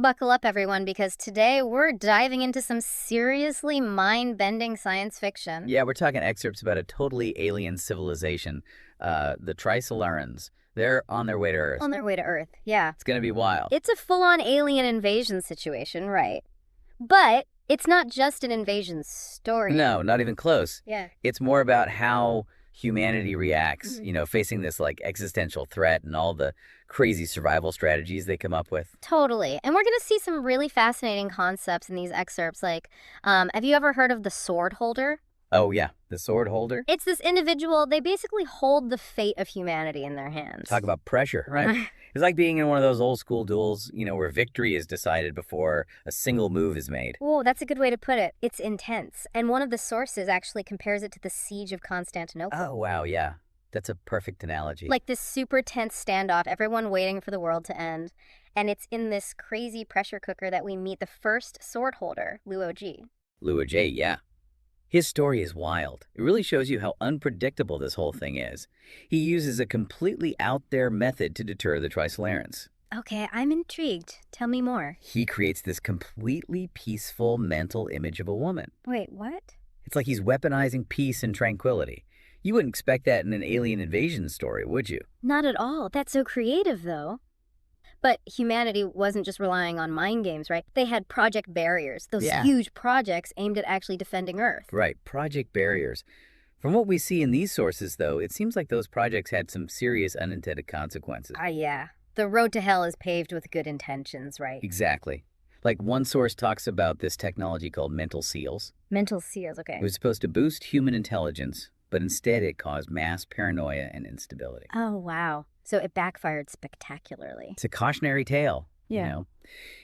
Buckle up, everyone, because today we're diving into some seriously mind-bending science fiction. Yeah, we're talking excerpts about a totally alien civilization, the Trisolarans. They're on their way to Earth. On their way to Earth, yeah. It's going to be wild. It's a full-on alien invasion situation, right? But it's not just an invasion story. No, not even close. Yeah. It's more about how humanity reacts, facing this like existential threat and all the crazy survival strategies they come up with. Totally. And we're going to see some really fascinating concepts in these excerpts. Like, have you ever heard of the sword holder? Oh, yeah, the sword holder. It's this individual, they basically hold the fate of humanity in their hands. Talk about pressure, right? It's like being in one of those old school duels, where victory is decided before a single move is made. Whoa, that's a good way to put it. It's intense. And one of the sources actually compares it to the siege of Constantinople. Oh, wow, yeah. That's a perfect analogy. Like this super tense standoff, everyone waiting for the world to end. And it's in this crazy pressure cooker that we meet the first sword holder, Luo Ji. Luo Ji, yeah. His story is wild. It really shows you how unpredictable this whole thing is. He uses a completely out-there method to deter the Trisolarans. Okay, I'm intrigued. Tell me more. He creates this completely peaceful mental image of a woman. Wait, what? It's like he's weaponizing peace and tranquility. You wouldn't expect that in an alien invasion story, would you? Not at all. That's so creative, though. But humanity wasn't just relying on mind games, right? They had Project Barriers, those huge projects aimed at actually defending Earth. Right, Project Barriers. From what we see in these sources, though, it seems like those projects had some serious unintended consequences. Yeah. The road to hell is paved with good intentions, right? Exactly. Like one source talks about this technology called mental seals. Mental seals, okay. It was supposed to boost human intelligence, but instead it caused mass paranoia and instability. Oh, wow. So it backfired spectacularly. It's a cautionary tale. Yeah.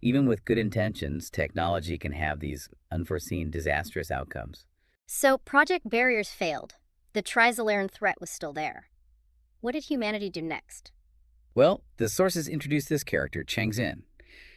Even with good intentions, technology can have these unforeseen disastrous outcomes. So Project Barriers failed. The Trisolaran threat was still there. What did humanity do next? Well, the sources introduce this character, Cixin.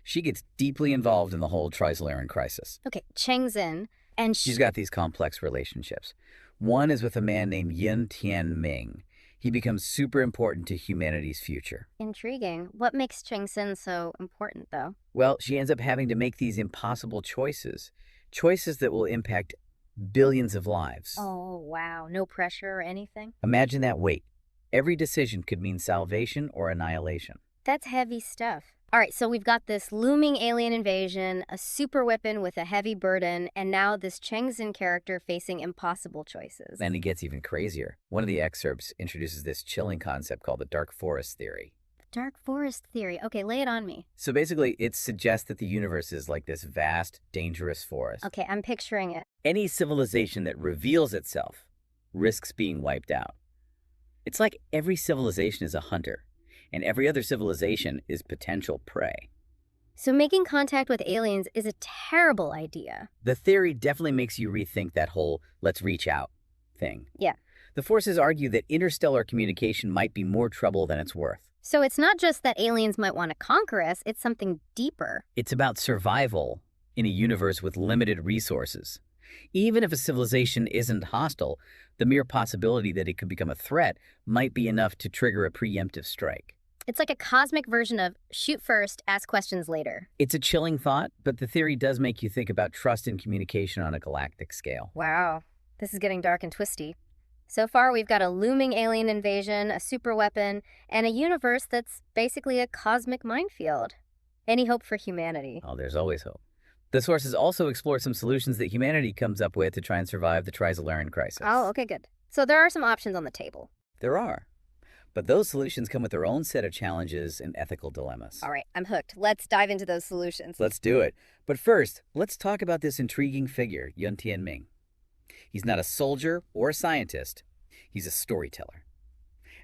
She gets deeply involved in the whole Trisolaran crisis. Okay, Cixin, and she's got these complex relationships. One is with a man named Yun Tianming. He becomes super important to humanity's future. Intriguing. What makes Cixin so important, though? Well, she ends up having to make these impossible choices. Choices that will impact billions of lives. Oh, wow. No pressure or anything? Imagine that weight. Every decision could mean salvation or annihilation. That's heavy stuff. All right, so we've got this looming alien invasion, a super weapon with a heavy burden, and now this Cixin character facing impossible choices. And it gets even crazier. One of the excerpts introduces this chilling concept called the dark forest theory. Dark forest theory. Okay, lay it on me. So basically, it suggests that the universe is like this vast, dangerous forest. Okay, I'm picturing it. Any civilization that reveals itself risks being wiped out. It's like every civilization is a hunter, and every other civilization is potential prey. So making contact with aliens is a terrible idea. The theory definitely makes you rethink that whole let's reach out thing. Yeah. The forces argue that interstellar communication might be more trouble than it's worth. So it's not just that aliens might want to conquer us, it's something deeper. It's about survival in a universe with limited resources. Even if a civilization isn't hostile, the mere possibility that it could become a threat might be enough to trigger a preemptive strike. It's like a cosmic version of shoot first, ask questions later. It's a chilling thought, but the theory does make you think about trust and communication on a galactic scale. Wow, this is getting dark and twisty. So far, we've got a looming alien invasion, a super weapon, and a universe that's basically a cosmic minefield. Any hope for humanity? Oh, there's always hope. The sources also explore some solutions that humanity comes up with to try and survive the Trisolaran crisis. Oh, okay, good. So there are some options on the table. There are. But those solutions come with their own set of challenges and ethical dilemmas. All right, I'm hooked. Let's dive into those solutions. Let's do it. But first, let's talk about this intriguing figure, Yun Tianming. He's not a soldier or a scientist. He's a storyteller.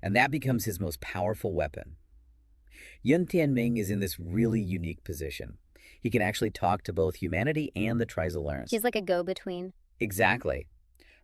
And that becomes his most powerful weapon. Yun Tianming is in this really unique position. He can actually talk to both humanity and the Trisolarans. He's like a go-between. Exactly.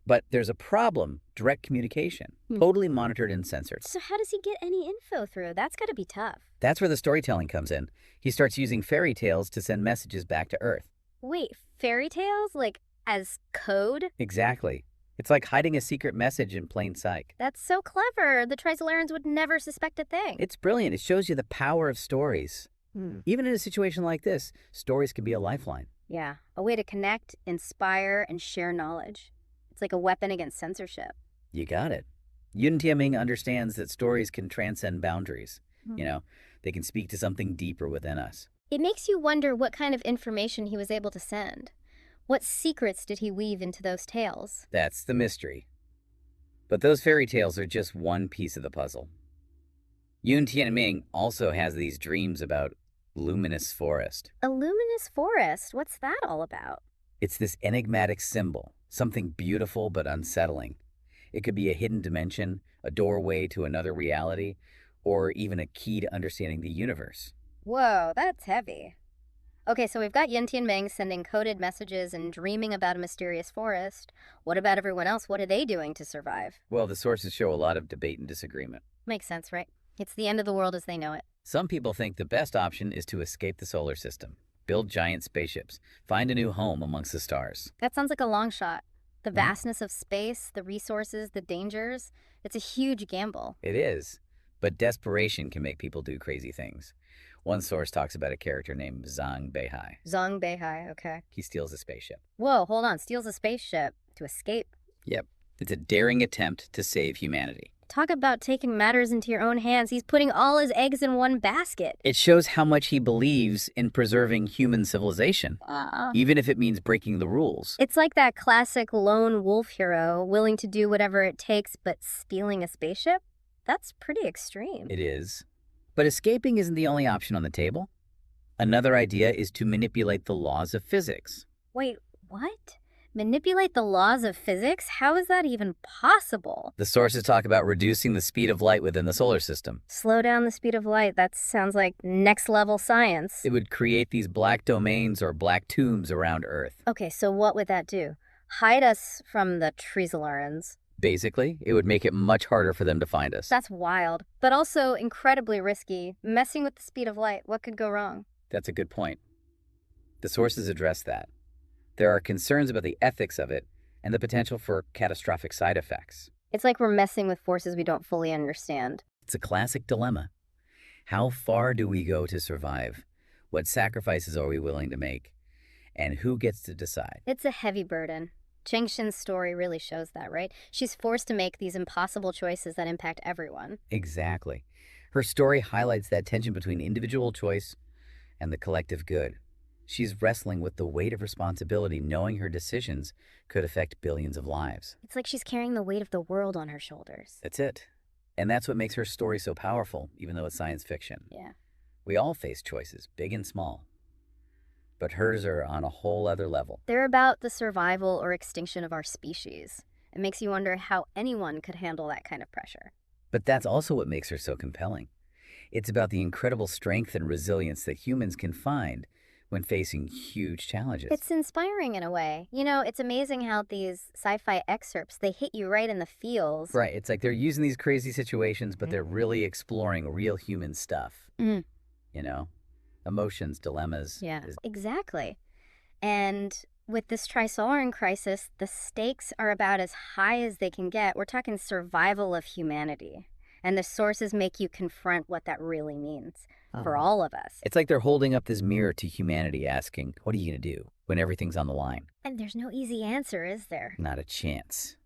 But there's a problem, direct communication, totally monitored and censored. So how does he get any info through? That's got to be tough. That's where the storytelling comes in. He starts using fairy tales to send messages back to Earth. Wait, fairy tales? Like as code? Exactly. It's like hiding a secret message in plain sight. That's so clever. The Trisolarans would never suspect a thing. It's brilliant. It shows you the power of stories. Hmm. Even in a situation like this, stories can be a lifeline. Yeah, a way to connect, inspire, and share knowledge. It's like a weapon against censorship. You got it. Yun Tianming understands that stories can transcend boundaries. You Hmm. know, they can speak to something deeper within us. It makes you wonder what kind of information he was able to send. What secrets did he weave into those tales? That's the mystery. But those fairy tales are just one piece of the puzzle. Yun Tianming also has these dreams about luminous forest. A luminous forest? What's that all about? It's this enigmatic symbol, something beautiful but unsettling. It could be a hidden dimension, a doorway to another reality, or even a key to understanding the universe. Whoa, that's heavy. Okay, so we've got Yin Tianming sending coded messages and dreaming about a mysterious forest. What about everyone else? What are they doing to survive? Well, the sources show a lot of debate and disagreement. Makes sense, right? It's the end of the world as they know it. Some people think the best option is to escape the solar system, build giant spaceships, find a new home amongst the stars. That sounds like a long shot. The Mhm. vastness of space, the resources, the dangers, it's a huge gamble. It is, but desperation can make people do crazy things. One source talks about a character named Zhang Beihai. Zhang Beihai, okay. He steals a spaceship. Whoa, hold on. Steals a spaceship to escape. Yep, it's a daring attempt to save humanity. Talk about taking matters into your own hands. He's putting all his eggs in one basket. It shows how much he believes in preserving human civilization, even if it means breaking the rules. It's like that classic lone wolf hero, willing to do whatever it takes, but stealing a spaceship? That's pretty extreme. It is. But escaping isn't the only option on the table. Another idea is to manipulate the laws of physics. Wait, what? Manipulate the laws of physics? How is that even possible? The sources talk about reducing the speed of light within the solar system. Slow down the speed of light. That sounds like next level science. It would create these black domains or black tombs around Earth. Okay, so what would that do? Hide us from the Treesalurans. Basically, it would make it much harder for them to find us. That's wild, but also incredibly risky. Messing with the speed of light, what could go wrong? That's a good point. The sources address that. There are concerns about the ethics of it and the potential for catastrophic side effects. It's like we're messing with forces we don't fully understand. It's a classic dilemma. How far do we go to survive? What sacrifices are we willing to make? And who gets to decide? It's a heavy burden. Chengxin's story really shows that, right? She's forced to make these impossible choices that impact everyone. Exactly. Her story highlights that tension between individual choice and the collective good. She's wrestling with the weight of responsibility, knowing her decisions could affect billions of lives. It's like she's carrying the weight of the world on her shoulders. That's it. And that's what makes her story so powerful, even though it's science fiction. Yeah. We all face choices, big and small. But hers are on a whole other level. They're about the survival or extinction of our species. It makes you wonder how anyone could handle that kind of pressure. But that's also what makes her so compelling. It's about the incredible strength and resilience that humans can find when facing huge challenges. It's inspiring in a way. You know, it's amazing how these sci-fi excerpts, they hit you right in the feels. Right. It's like they're using these crazy situations, but they're really exploring real human stuff. Mm. You know, emotions, dilemmas. Yeah, exactly. And with this Trisolaran crisis, the stakes are about as high as they can get. We're talking survival of humanity. And the sources make you confront what that really means for all of us. It's like they're holding up this mirror to humanity asking, what are you going to do when everything's on the line? And there's no easy answer, is there? Not a chance.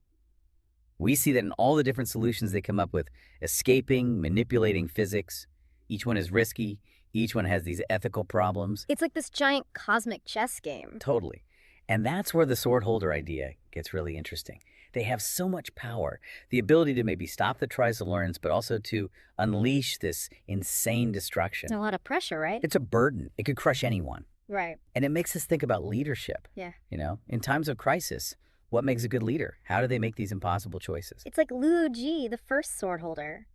We see that in all the different solutions they come up with, escaping, manipulating physics. Each one is risky. Each one has these ethical problems. It's like this giant cosmic chess game. Totally. And that's where the sword holder idea gets really interesting. They have so much power, the ability to maybe stop the Trisolarans, but also to unleash this insane destruction. It's a lot of pressure, right? It's a burden. It could crush anyone. Right. And it makes us think about leadership. Yeah. You know, in times of crisis, what makes a good leader? How do they make these impossible choices? It's like Liu Ji, the first sword holder.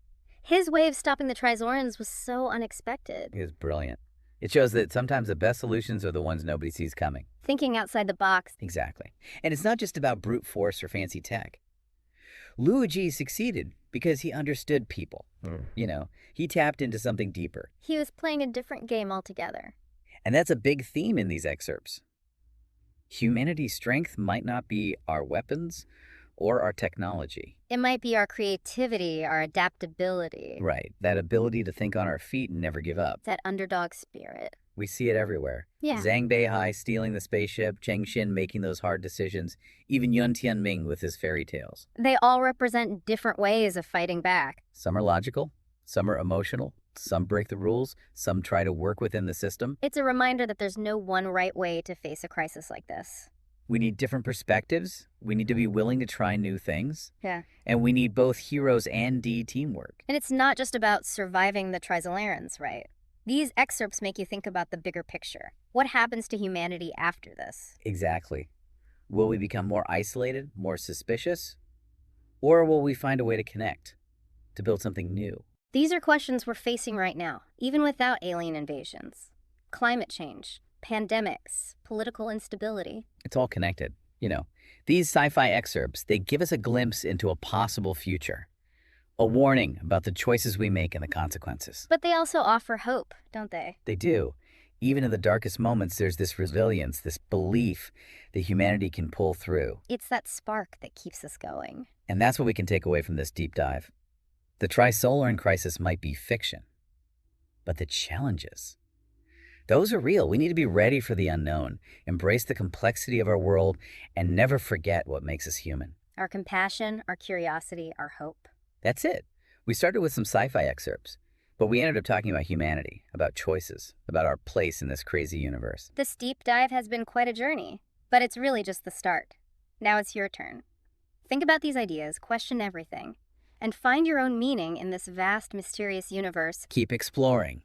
His way of stopping the Trisorans was so unexpected. It is brilliant. It shows that sometimes the best solutions are the ones nobody sees coming. Thinking outside the box. Exactly. And it's not just about brute force or fancy tech. Liu Ji succeeded because he understood people. You know, he tapped into something deeper. He was playing a different game altogether. And that's a big theme in these excerpts. Humanity's strength might not be our weapons or our technology. It might be our creativity, our adaptability, Right, that ability to think on our feet and never give up. that underdog spirit. We see it everywhere. Yeah. Zhang Beihai stealing the spaceship, Cheng Xin making those hard decisions, even Yun Tianming with his fairy tales. They all represent different ways of fighting back. Some are logical, some are emotional, some break the rules, some try to work within the system. It's a reminder that there's no one right way to face a crisis like this. We need different perspectives, we need to be willing to try new things, Yeah. and we need both heroes and D teamwork. And it's not just about surviving the Trisolarans, right? These excerpts make you think about the bigger picture. What happens to humanity after this? Exactly. Will we become more isolated, more suspicious? Or will we find a way to connect, to build something new? These are questions we're facing right now, even without alien invasions. Climate change, pandemics, political instability. It's all connected. These sci-fi excerpts, they give us a glimpse into a possible future. A warning about the choices we make and the consequences. But they also offer hope, don't they? They do. Even in the darkest moments, there's this resilience, this belief that humanity can pull through. It's that spark that keeps us going. And that's what we can take away from this deep dive. The Trisolaran crisis might be fiction, but the challenges, those are real. We need to be ready for the unknown, embrace the complexity of our world, and never forget what makes us human. Our compassion, our curiosity, our hope. That's it. We started with some sci-fi excerpts, but we ended up talking about humanity, about choices, about our place in this crazy universe. This deep dive has been quite a journey, but it's really just the start. Now it's your turn. Think about these ideas, question everything, and find your own meaning in this vast, mysterious universe. Keep exploring.